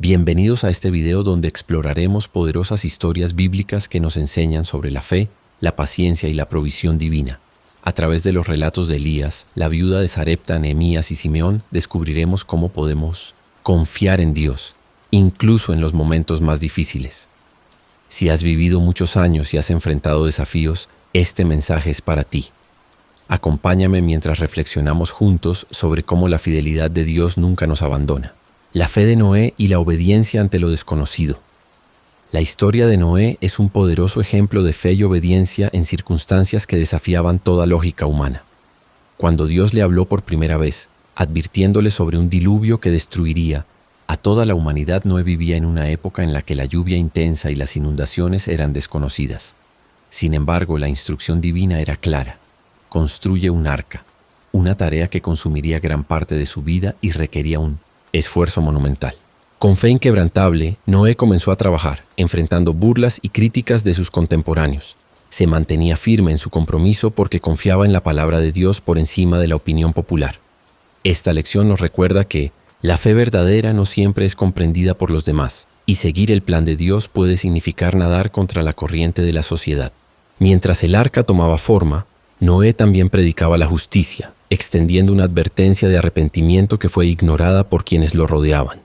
Bienvenidos a este video donde exploraremos poderosas historias bíblicas que nos enseñan sobre la fe, la paciencia y la provisión divina. A través de los relatos de Elías, la viuda de Sarepta, Nehemías y Simeón, descubriremos cómo podemos confiar en Dios, incluso en los momentos más difíciles. Si has vivido muchos años y has enfrentado desafíos, este mensaje es para ti. Acompáñame mientras reflexionamos juntos sobre cómo la fidelidad de Dios nunca nos abandona. La fe de Noé y la obediencia ante lo desconocido. La historia de Noé es un poderoso ejemplo de fe y obediencia en circunstancias que desafiaban toda lógica humana. Cuando Dios le habló por primera vez, advirtiéndole sobre un diluvio que destruiría a toda la humanidad, Noé vivía en una época en la que la lluvia intensa y las inundaciones eran desconocidas. Sin embargo, la instrucción divina era clara: construye un arca, una tarea que consumiría gran parte de su vida y requería un esfuerzo monumental. Con fe inquebrantable, Noé comenzó a trabajar, enfrentando burlas y críticas de sus contemporáneos. Se mantenía firme en su compromiso porque confiaba en la palabra de Dios por encima de la opinión popular. Esta lección nos recuerda que la fe verdadera no siempre es comprendida por los demás, y seguir el plan de Dios puede significar nadar contra la corriente de la sociedad. Mientras el arca tomaba forma, Noé también predicaba la justicia, extendiendo una advertencia de arrepentimiento que fue ignorada por quienes lo rodeaban.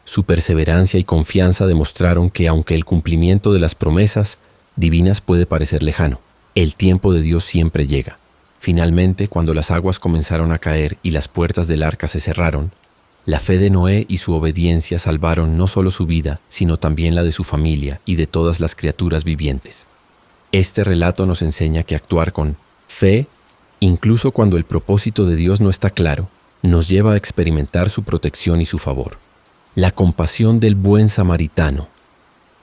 Su perseverancia y confianza demostraron que aunque el cumplimiento de las promesas divinas puede parecer lejano, el tiempo de Dios siempre llega. Finalmente, cuando las aguas comenzaron a caer y las puertas del arca se cerraron, la fe de Noé y su obediencia salvaron no solo su vida, sino también la de su familia y de todas las criaturas vivientes. Este relato nos enseña que actuar con fe, incluso cuando el propósito de Dios no está claro, nos lleva a experimentar su protección y su favor. La compasión del buen samaritano.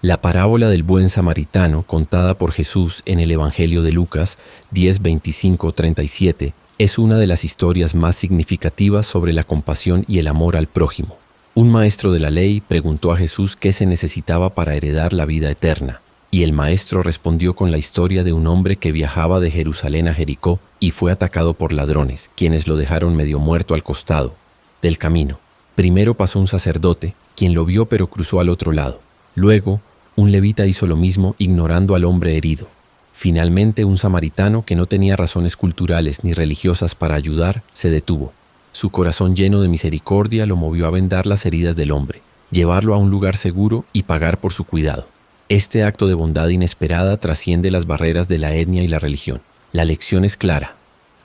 La parábola del buen samaritano, contada por Jesús en el Evangelio de Lucas 10:25-37, es una de las historias más significativas sobre la compasión y el amor al prójimo. Un maestro de la ley preguntó a Jesús qué se necesitaba para heredar la vida eterna. Y el maestro respondió con la historia de un hombre que viajaba de Jerusalén a Jericó y fue atacado por ladrones, quienes lo dejaron medio muerto al costado del camino. Primero pasó un sacerdote, quien lo vio pero cruzó al otro lado. Luego, un levita hizo lo mismo, ignorando al hombre herido. Finalmente, un samaritano que no tenía razones culturales ni religiosas para ayudar, se detuvo. Su corazón lleno de misericordia lo movió a vendar las heridas del hombre, llevarlo a un lugar seguro y pagar por su cuidado. Este acto de bondad inesperada trasciende las barreras de la etnia y la religión. La lección es clara.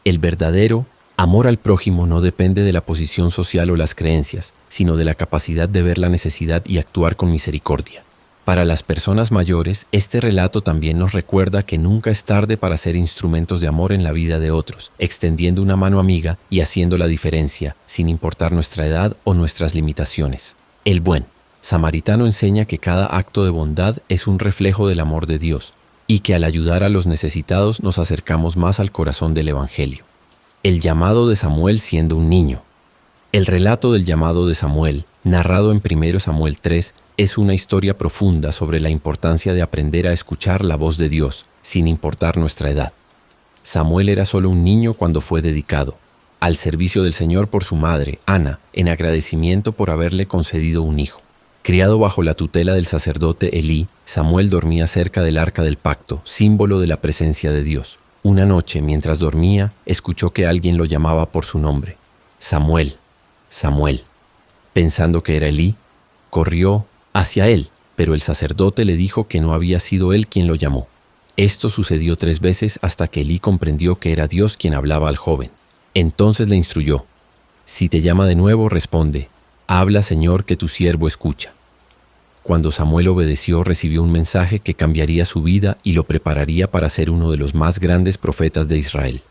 El verdadero amor al prójimo no depende de la posición social o las creencias, sino de la capacidad de ver la necesidad y actuar con misericordia. Para las personas mayores, este relato también nos recuerda que nunca es tarde para ser instrumentos de amor en la vida de otros, extendiendo una mano amiga y haciendo la diferencia, sin importar nuestra edad o nuestras limitaciones. El buen samaritano enseña que cada acto de bondad es un reflejo del amor de Dios y que al ayudar a los necesitados nos acercamos más al corazón del Evangelio. El llamado de Samuel siendo un niño. El relato del llamado de Samuel, narrado en 1 Samuel 3, es una historia profunda sobre la importancia de aprender a escuchar la voz de Dios, sin importar nuestra edad. Samuel era solo un niño cuando fue dedicado al servicio del Señor por su madre, Ana, en agradecimiento por haberle concedido un hijo. Criado bajo la tutela del sacerdote Elí, Samuel dormía cerca del arca del pacto, símbolo de la presencia de Dios. Una noche, mientras dormía, escuchó que alguien lo llamaba por su nombre. Samuel, Samuel. Pensando que era Elí, corrió hacia él, pero el sacerdote le dijo que no había sido él quien lo llamó. Esto sucedió 3 veces hasta que Elí comprendió que era Dios quien hablaba al joven. Entonces le instruyó: si te llama de nuevo, responde: habla, Señor, que tu siervo escucha. Cuando Samuel obedeció, recibió un mensaje que cambiaría su vida y lo prepararía para ser uno de los más grandes profetas de Israel.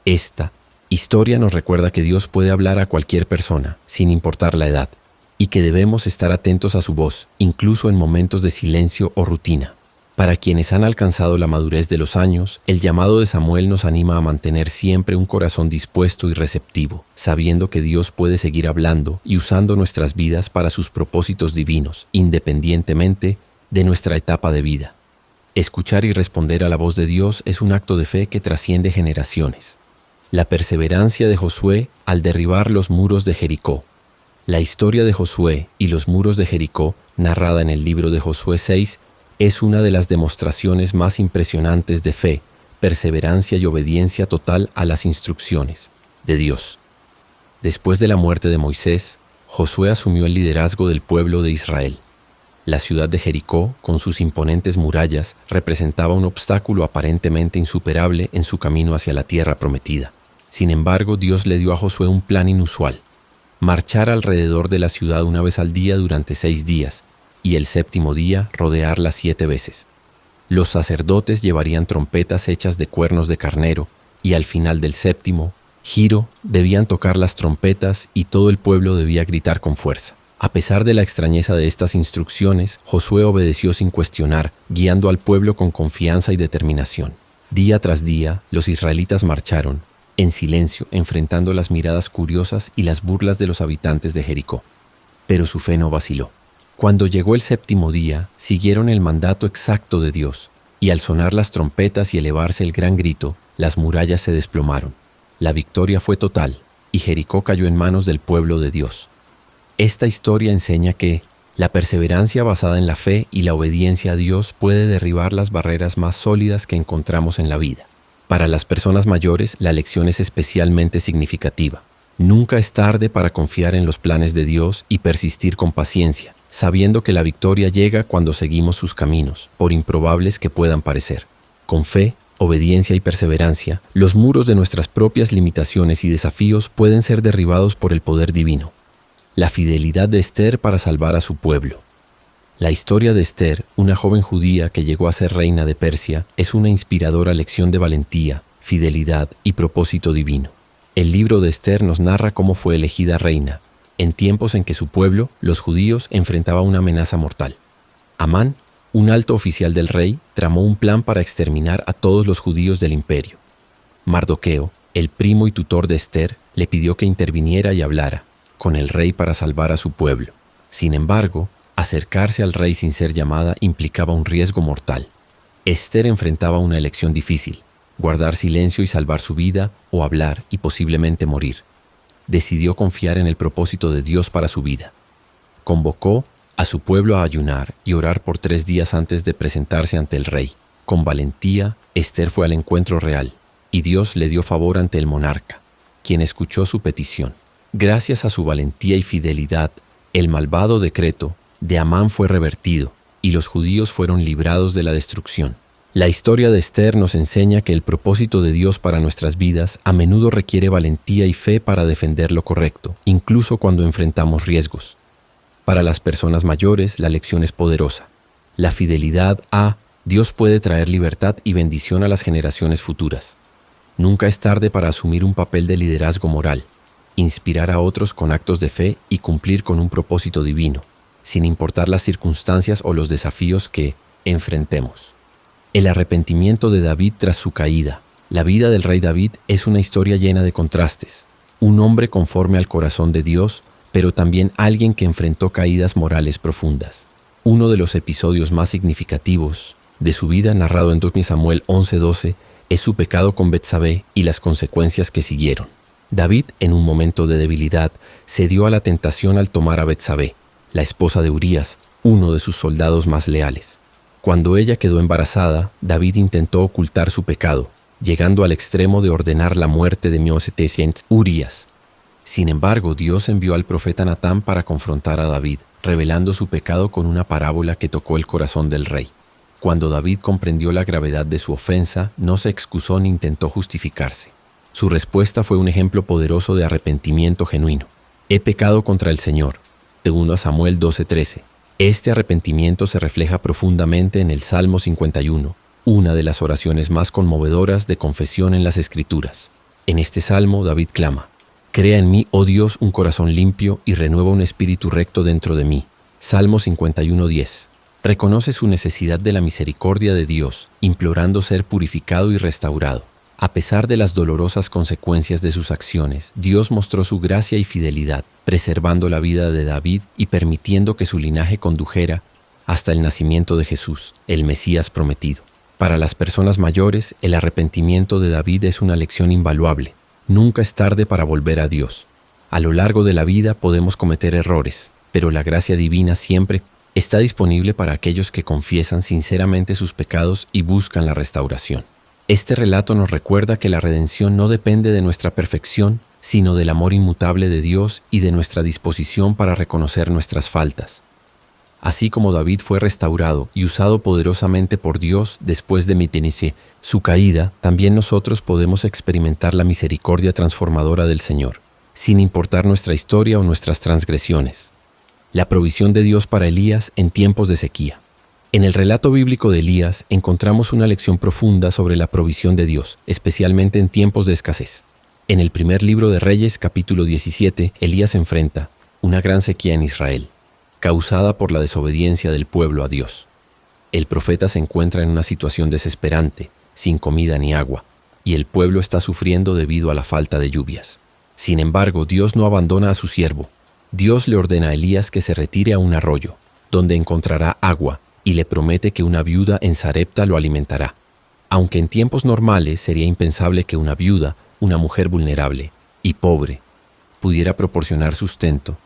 Esta historia nos recuerda que Dios puede hablar a cualquier persona, sin importar la edad, y que debemos estar atentos a su voz, incluso en momentos de silencio o rutina. Para quienes han alcanzado la madurez de los años, el llamado de Samuel nos anima a mantener siempre un corazón dispuesto y receptivo, sabiendo que Dios puede seguir hablando y usando nuestras vidas para sus propósitos divinos, independientemente de nuestra etapa de vida. Escuchar y responder a la voz de Dios es un acto de fe que trasciende generaciones. La perseverancia de Josué al derribar los muros de Jericó. La historia de Josué y los muros de Jericó, narrada en el libro de Josué 6, es una de las demostraciones más impresionantes de fe, perseverancia y obediencia total a las instrucciones de Dios. Después de la muerte de Moisés, Josué asumió el liderazgo del pueblo de Israel. La ciudad de Jericó, con sus imponentes murallas, representaba un obstáculo aparentemente insuperable en su camino hacia la tierra prometida. Sin embargo, Dios le dio a Josué un plan inusual: marchar alrededor de la ciudad una vez al día durante 6 días, y el séptimo día rodearla 7 veces. Los sacerdotes llevarían trompetas hechas de cuernos de carnero, y al final del séptimo giro debían tocar las trompetas y todo el pueblo debía gritar con fuerza. A pesar de la extrañeza de estas instrucciones, Josué obedeció sin cuestionar, guiando al pueblo con confianza y determinación. Día tras día, los israelitas marcharon, en silencio, enfrentando las miradas curiosas y las burlas de los habitantes de Jericó. Pero su fe no vaciló. Cuando llegó el séptimo día, siguieron el mandato exacto de Dios, y al sonar las trompetas y elevarse el gran grito, las murallas se desplomaron. La victoria fue total, y Jericó cayó en manos del pueblo de Dios. Esta historia enseña que la perseverancia basada en la fe y la obediencia a Dios puede derribar las barreras más sólidas que encontramos en la vida. Para las personas mayores, la lección es especialmente significativa. Nunca es tarde para confiar en los planes de Dios y persistir con paciencia, sabiendo que la victoria llega cuando seguimos sus caminos, por improbables que puedan parecer. Con fe, obediencia y perseverancia, los muros de nuestras propias limitaciones y desafíos pueden ser derribados por el poder divino. La fidelidad de Esther para salvar a su pueblo. La historia de Esther, una joven judía que llegó a ser reina de Persia, es una inspiradora lección de valentía, fidelidad y propósito divino. El libro de Esther nos narra cómo fue elegida reina, en tiempos en que su pueblo, los judíos, enfrentaba una amenaza mortal. Amán, un alto oficial del rey, tramó un plan para exterminar a todos los judíos del imperio. Mardoqueo, el primo y tutor de Esther, le pidió que interviniera y hablara con el rey para salvar a su pueblo. Sin embargo, acercarse al rey sin ser llamada implicaba un riesgo mortal. Esther enfrentaba una elección difícil: guardar silencio y salvar su vida, o hablar y posiblemente morir. Decidió confiar en el propósito de Dios para su vida. Convocó a su pueblo a ayunar y orar por 3 días antes de presentarse ante el rey. Con valentía, Esther fue al encuentro real, y Dios le dio favor ante el monarca, quien escuchó su petición. Gracias a su valentía y fidelidad, el malvado decreto de Amán fue revertido, y los judíos fueron librados de la destrucción. La historia de Esther nos enseña que el propósito de Dios para nuestras vidas a menudo requiere valentía y fe para defender lo correcto, incluso cuando enfrentamos riesgos. Para las personas mayores, la lección es poderosa. La fidelidad a Dios puede traer libertad y bendición a las generaciones futuras. Nunca es tarde para asumir un papel de liderazgo moral, inspirar a otros con actos de fe y cumplir con un propósito divino, sin importar las circunstancias o los desafíos que enfrentemos. El arrepentimiento de David tras su caída. La vida del rey David es una historia llena de contrastes. Un hombre conforme al corazón de Dios, pero también alguien que enfrentó caídas morales profundas. Uno de los episodios más significativos de su vida, narrado en 2 Samuel 11:12, es su pecado con Betsabé y las consecuencias que siguieron. David, en un momento de debilidad, cedió a la tentación al tomar a Betsabé, la esposa de Urías, uno de sus soldados más leales. Cuando ella quedó embarazada, David intentó ocultar su pecado, llegando al extremo de ordenar la muerte de Mefiboset, Urías. Sin embargo, Dios envió al profeta Natán para confrontar a David, revelando su pecado con una parábola que tocó el corazón del rey. Cuando David comprendió la gravedad de su ofensa, no se excusó ni intentó justificarse. Su respuesta fue un ejemplo poderoso de arrepentimiento genuino. He pecado contra el Señor. 2 Samuel 12:13. Este arrepentimiento se refleja profundamente en el Salmo 51, una de las oraciones más conmovedoras de confesión en las Escrituras. En este salmo, David clama: Crea en mí, oh Dios, un corazón limpio y renueva un espíritu recto dentro de mí. Salmo 51:10. Reconoce su necesidad de la misericordia de Dios, implorando ser purificado y restaurado. A pesar de las dolorosas consecuencias de sus acciones, Dios mostró su gracia y fidelidad, preservando la vida de David y permitiendo que su linaje condujera hasta el nacimiento de Jesús, el Mesías prometido. Para las personas mayores, el arrepentimiento de David es una lección invaluable. Nunca es tarde para volver a Dios. A lo largo de la vida podemos cometer errores, pero la gracia divina siempre está disponible para aquellos que confiesan sinceramente sus pecados y buscan la restauración. Este relato nos recuerda que la redención no depende de nuestra perfección, sino del amor inmutable de Dios y de nuestra disposición para reconocer nuestras faltas. Así como David fue restaurado y usado poderosamente por Dios después de Mitinise, su caída, también nosotros podemos experimentar la misericordia transformadora del Señor, sin importar nuestra historia o nuestras transgresiones. La provisión de Dios para Elías en tiempos de sequía. En el relato bíblico de Elías encontramos una lección profunda sobre la provisión de Dios, especialmente en tiempos de escasez. En el primer libro de Reyes, capítulo 17, Elías enfrenta una gran sequía en Israel, causada por la desobediencia del pueblo a Dios. El profeta se encuentra en una situación desesperante, sin comida ni agua, y el pueblo está sufriendo debido a la falta de lluvias. Sin embargo, Dios no abandona a su siervo. Dios le ordena a Elías que se retire a un arroyo, donde encontrará agua, y le promete que una viuda en Sarepta lo alimentará. Aunque en tiempos normales sería impensable que una viuda, una mujer vulnerable y pobre, pudiera proporcionar sustento,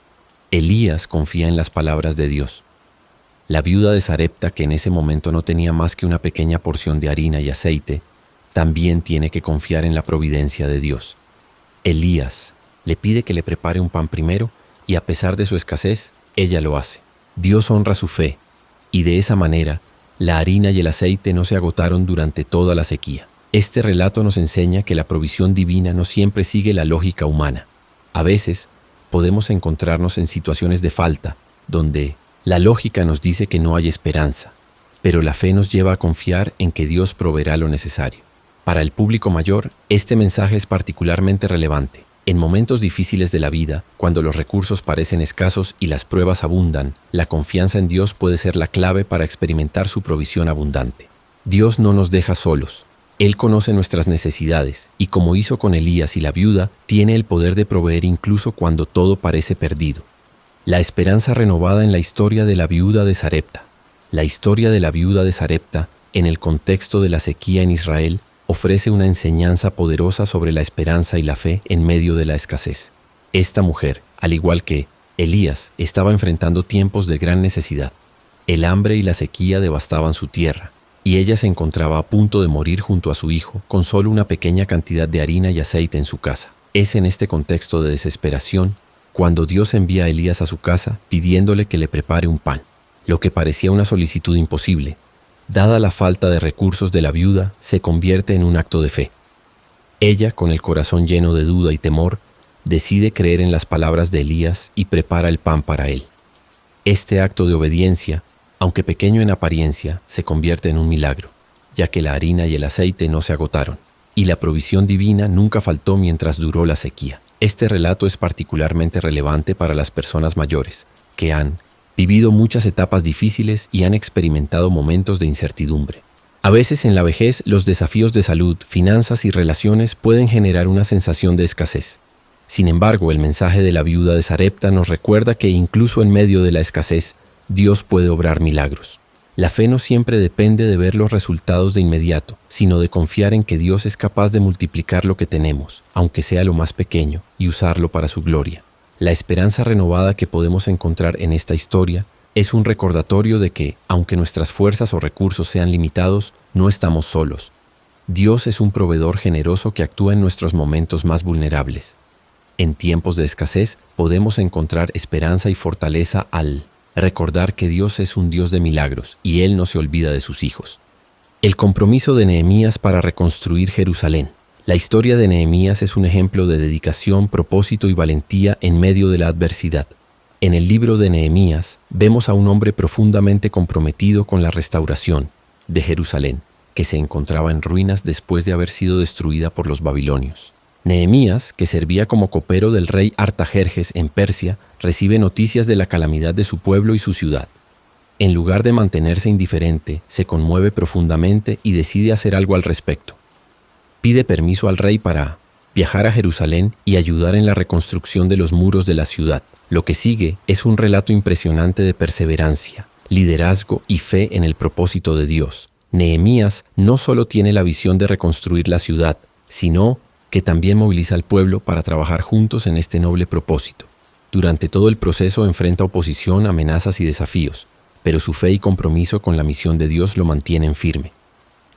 Elías confía en las palabras de Dios. La viuda de Sarepta, que en ese momento no tenía más que una pequeña porción de harina y aceite, también tiene que confiar en la providencia de Dios. Elías le pide que le prepare un pan primero y a pesar de su escasez, ella lo hace. Dios honra su fe y de esa manera, la harina y el aceite no se agotaron durante toda la sequía. Este relato nos enseña que la provisión divina no siempre sigue la lógica humana. A veces, podemos encontrarnos en situaciones de falta, donde la lógica nos dice que no hay esperanza, pero la fe nos lleva a confiar en que Dios proveerá lo necesario. Para el público mayor, este mensaje es particularmente relevante. En momentos difíciles de la vida, cuando los recursos parecen escasos y las pruebas abundan, la confianza en Dios puede ser la clave para experimentar su provisión abundante. Dios no nos deja solos. Él conoce nuestras necesidades y, como hizo con Elías y la viuda, tiene el poder de proveer incluso cuando todo parece perdido. La esperanza renovada en la historia de la viuda de Sarepta. La historia de la viuda de Sarepta, en el contexto de la sequía en Israel, ofrece una enseñanza poderosa sobre la esperanza y la fe en medio de la escasez. Esta mujer, al igual que Elías, estaba enfrentando tiempos de gran necesidad. El hambre y la sequía devastaban su tierra, y ella se encontraba a punto de morir junto a su hijo con solo una pequeña cantidad de harina y aceite en su casa. Es en este contexto de desesperación cuando Dios envía a Elías a su casa pidiéndole que le prepare un pan. Lo que parecía una solicitud imposible, dada la falta de recursos de la viuda, se convierte en un acto de fe. Ella, con el corazón lleno de duda y temor, decide creer en las palabras de Elías y prepara el pan para él. Este acto de obediencia, aunque pequeño en apariencia, se convierte en un milagro, ya que la harina y el aceite no se agotaron, y la provisión divina nunca faltó mientras duró la sequía. Este relato es particularmente relevante para las personas mayores, que han vivido muchas etapas difíciles y han experimentado momentos de incertidumbre. A veces en la vejez, los desafíos de salud, finanzas y relaciones pueden generar una sensación de escasez. Sin embargo, el mensaje de la viuda de Sarepta nos recuerda que incluso en medio de la escasez, Dios puede obrar milagros. La fe no siempre depende de ver los resultados de inmediato, sino de confiar en que Dios es capaz de multiplicar lo que tenemos, aunque sea lo más pequeño, y usarlo para su gloria. La esperanza renovada que podemos encontrar en esta historia es un recordatorio de que, aunque nuestras fuerzas o recursos sean limitados, no estamos solos. Dios es un proveedor generoso que actúa en nuestros momentos más vulnerables. En tiempos de escasez podemos encontrar esperanza y fortaleza al recordar que Dios es un Dios de milagros y Él no se olvida de sus hijos. El compromiso de Nehemías para reconstruir Jerusalén. La historia de Nehemías es un ejemplo de dedicación, propósito y valentía en medio de la adversidad. En el libro de Nehemías vemos a un hombre profundamente comprometido con la restauración de Jerusalén, que se encontraba en ruinas después de haber sido destruida por los babilonios. Nehemías, que servía como copero del rey Artajerjes en Persia, recibe noticias de la calamidad de su pueblo y su ciudad. En lugar de mantenerse indiferente, se conmueve profundamente y decide hacer algo al respecto. Pide permiso al rey para viajar a Jerusalén y ayudar en la reconstrucción de los muros de la ciudad. Lo que sigue es un relato impresionante de perseverancia, liderazgo y fe en el propósito de Dios. Nehemías no solo tiene la visión de reconstruir la ciudad, sino que también moviliza al pueblo para trabajar juntos en este noble propósito. Durante todo el proceso enfrenta oposición, amenazas y desafíos, pero su fe y compromiso con la misión de Dios lo mantienen firme.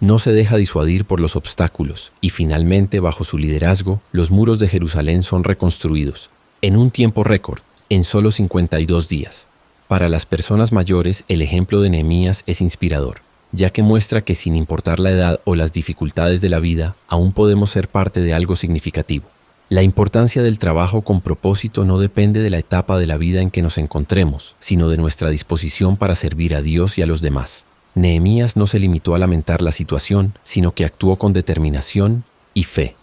No se deja disuadir por los obstáculos y finalmente, bajo su liderazgo, los muros de Jerusalén son reconstruidos, en un tiempo récord, en solo 52 días. Para las personas mayores, el ejemplo de Nehemías es inspirador, ya que muestra que sin importar la edad o las dificultades de la vida, aún podemos ser parte de algo significativo. La importancia del trabajo con propósito no depende de la etapa de la vida en que nos encontremos, sino de nuestra disposición para servir a Dios y a los demás. Nehemías no se limitó a lamentar la situación, sino que actuó con determinación y fe.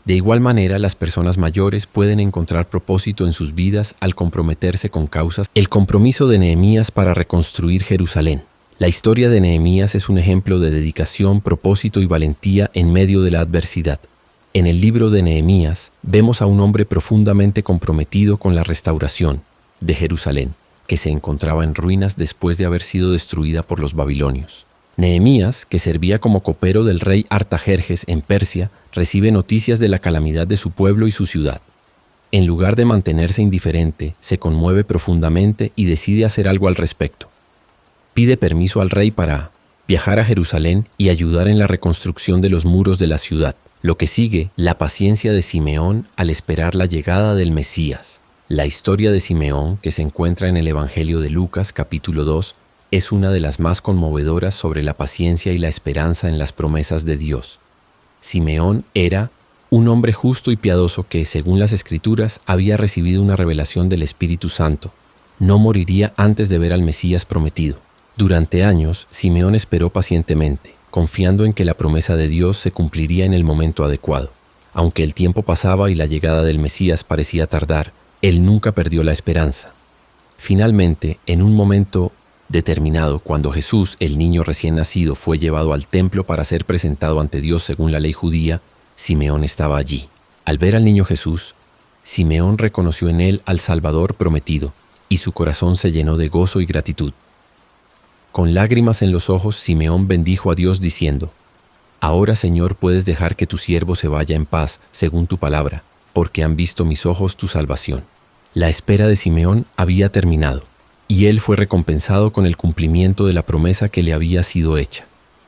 De igual manera, las personas mayores pueden encontrar propósito en sus vidas al comprometerse con causas. El compromiso de Nehemías para reconstruir Jerusalén. La historia de Nehemías es un ejemplo de dedicación, propósito y valentía en medio de la adversidad. En el libro de Nehemías vemos a un hombre profundamente comprometido con la restauración de Jerusalén, que se encontraba en ruinas después de haber sido destruida por los babilonios. Nehemías, que servía como copero del rey Artajerjes en Persia, recibe noticias de la calamidad de su pueblo y su ciudad. En lugar de mantenerse indiferente, se conmueve profundamente y decide hacer algo al respecto. Pide permiso al rey para viajar a Jerusalén y ayudar en la reconstrucción de los muros de la ciudad. Lo que sigue, la paciencia de Simeón al esperar la llegada del Mesías. La historia de Simeón, que se encuentra en el Evangelio de Lucas, capítulo 2, es una de las más conmovedoras sobre la paciencia y la esperanza en las promesas de Dios. Simeón era un hombre justo y piadoso que, según las Escrituras, había recibido una revelación del Espíritu Santo. No moriría antes de ver al Mesías prometido. Durante años, Simeón esperó pacientemente, confiando en que la promesa de Dios se cumpliría en el momento adecuado. Aunque el tiempo pasaba y la llegada del Mesías parecía tardar, él nunca perdió la esperanza. Finalmente, en un momento determinado, cuando Jesús, el niño recién nacido, fue llevado al templo para ser presentado ante Dios según la ley judía, Simeón estaba allí. Al ver al niño Jesús, Simeón reconoció en él al Salvador prometido, y su corazón se llenó de gozo y gratitud. Con lágrimas en los ojos, Simeón bendijo a Dios diciendo: «Ahora, Señor, puedes dejar que tu siervo se vaya en paz, según tu palabra, porque han visto mis ojos tu salvación». La espera de Simeón había terminado, y él fue recompensado con el cumplimiento de la promesa que le había sido hecha.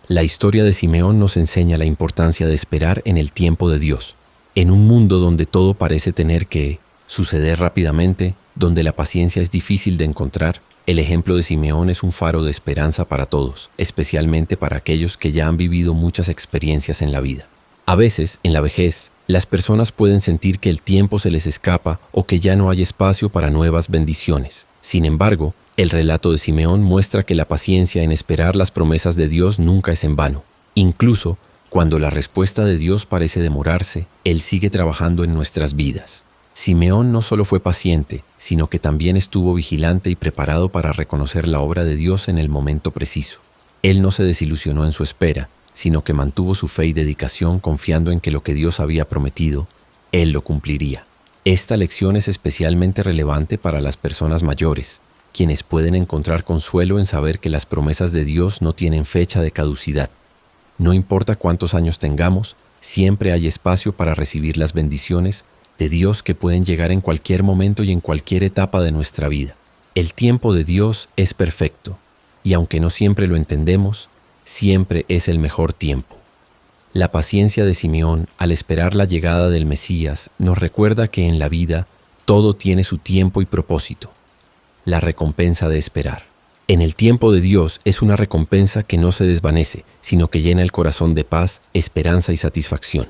La historia de Simeón nos enseña la importancia de esperar en el tiempo de Dios. En un mundo donde todo parece tener que suceder rápidamente, donde la paciencia es difícil de encontrar, el ejemplo de Simeón es un faro de esperanza para todos, especialmente para aquellos que ya han vivido muchas experiencias en la vida. A veces, en la vejez, las personas pueden sentir que el tiempo se les escapa o que ya no hay espacio para nuevas bendiciones. Sin embargo, el relato de Simeón muestra que la paciencia en esperar las promesas de Dios nunca es en vano. Incluso cuando la respuesta de Dios parece demorarse, Él sigue trabajando en nuestras vidas. Simeón no solo fue paciente, sino que también estuvo vigilante y preparado para reconocer la obra de Dios en el momento preciso. Él no se desilusionó en su espera, sino que mantuvo su fe y dedicación confiando en que lo que Dios había prometido, Él lo cumpliría. Esta lección es especialmente relevante para las personas mayores, quienes pueden encontrar consuelo en saber que las promesas de Dios no tienen fecha de caducidad. No importa cuántos años tengamos, siempre hay espacio para recibir las bendiciones de Dios que pueden llegar en cualquier momento y en cualquier etapa de nuestra vida. El tiempo de Dios es perfecto, y aunque no siempre lo entendemos, siempre es el mejor tiempo. La paciencia de Simeón al esperar la llegada del Mesías nos recuerda que en la vida todo tiene su tiempo y propósito. La recompensa de esperar. En el tiempo de Dios es una recompensa que no se desvanece, sino que llena el corazón de paz, esperanza y satisfacción.